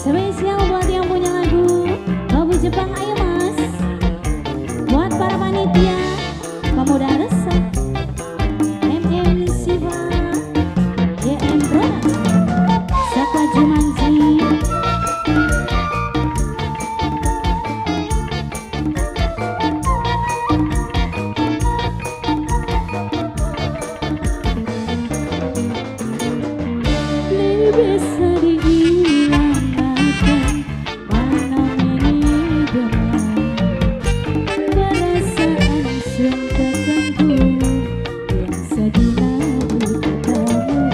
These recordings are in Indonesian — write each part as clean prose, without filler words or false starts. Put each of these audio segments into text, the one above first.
Spesial buat yang punya lagu Lagu Jepang, ayo mas. Buat para panitia pemuda resep Siva Brona Sakwa Jumanji. Bisa dihilangkan mana ini demam perasaan yang terganggu yang sedina bertemu.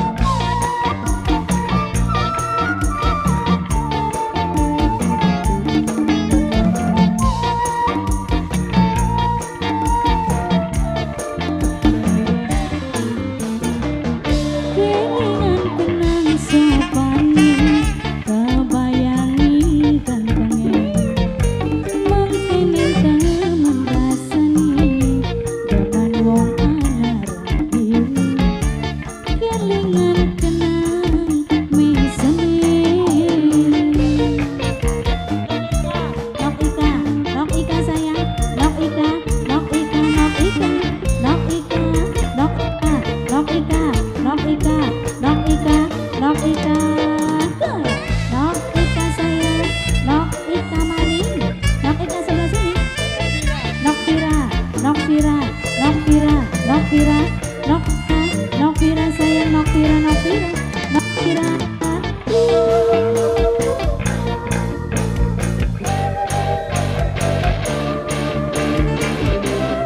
Nokvira sayang, Nokvira.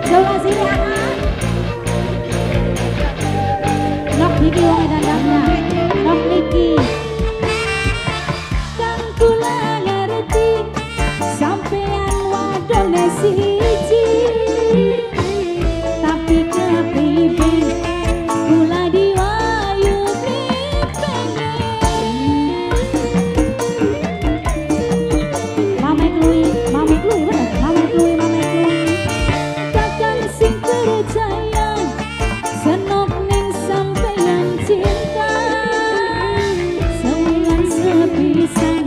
Coba sini anak. Nok Niki wong dandangna. Nok Niki. Kang kula ngerti sampean wadone siji. Tapi kepriben kula diwayuni pengen. Mamek lui bener, mamek lui. Kakang sing percaya senok ning sampeyan cinta. Sewilan sepisan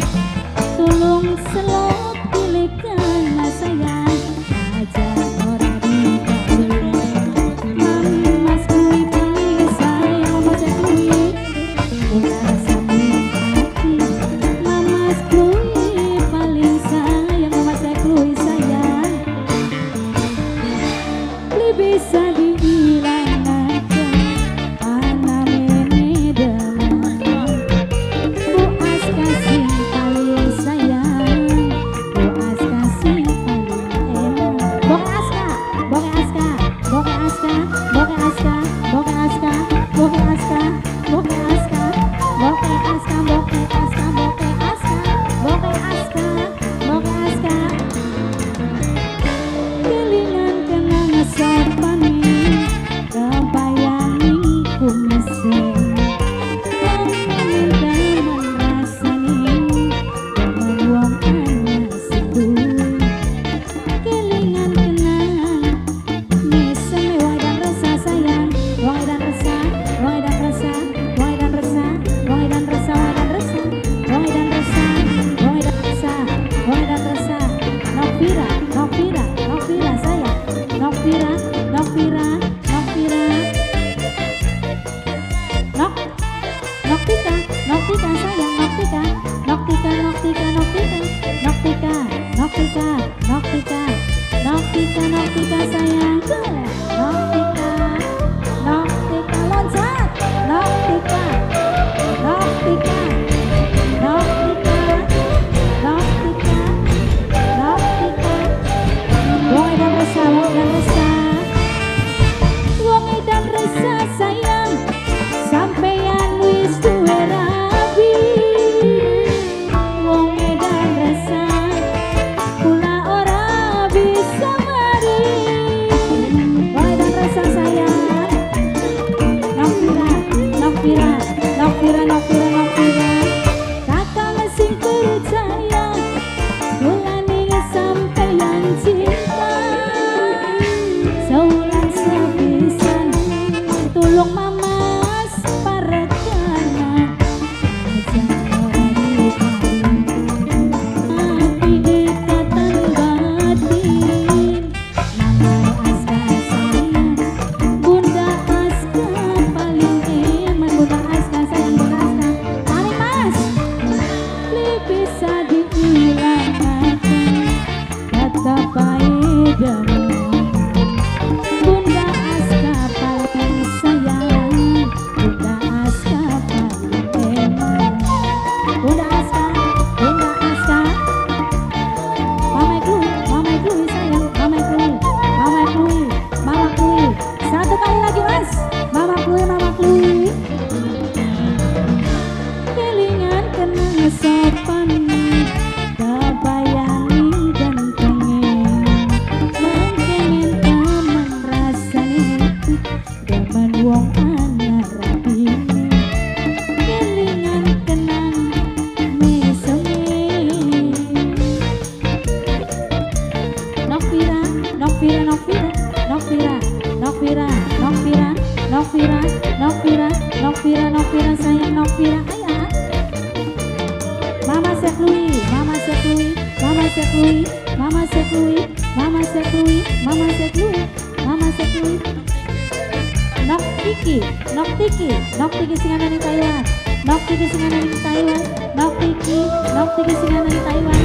padamu. Bunda Aska paling sayang, Bunda Aska paling enak. Bunda Aska, Bunda Aska. Mama Klui sayang, Mama Klui, Mama Klui, Mama Klui. Satu kali lagi mas, Mama Klui, Mama Klui. Kelingan kenang sopan, kebayangi gantengnya, mengkengen taman rasanya, daman wong anak rapine. Kelingan kenang mesone. Nokvira, Nokvira, Nokvira, Nokvira, Nokvira, Nokvira, Nokvira, Nokvira, Nokvira, Nokvira sayang Nokvira ayah. Mama Seklui, Mama Seklui, Mama Seklui, Mama Seklui, Mama Seklui, Mama Seklui, Mama Seklui. Nok Tiki, Nok Tiki, Nok Tiki singanan di Taiwan, Nok Tiki singanan di Taiwan, Nok Tiki singanan di Taiwan.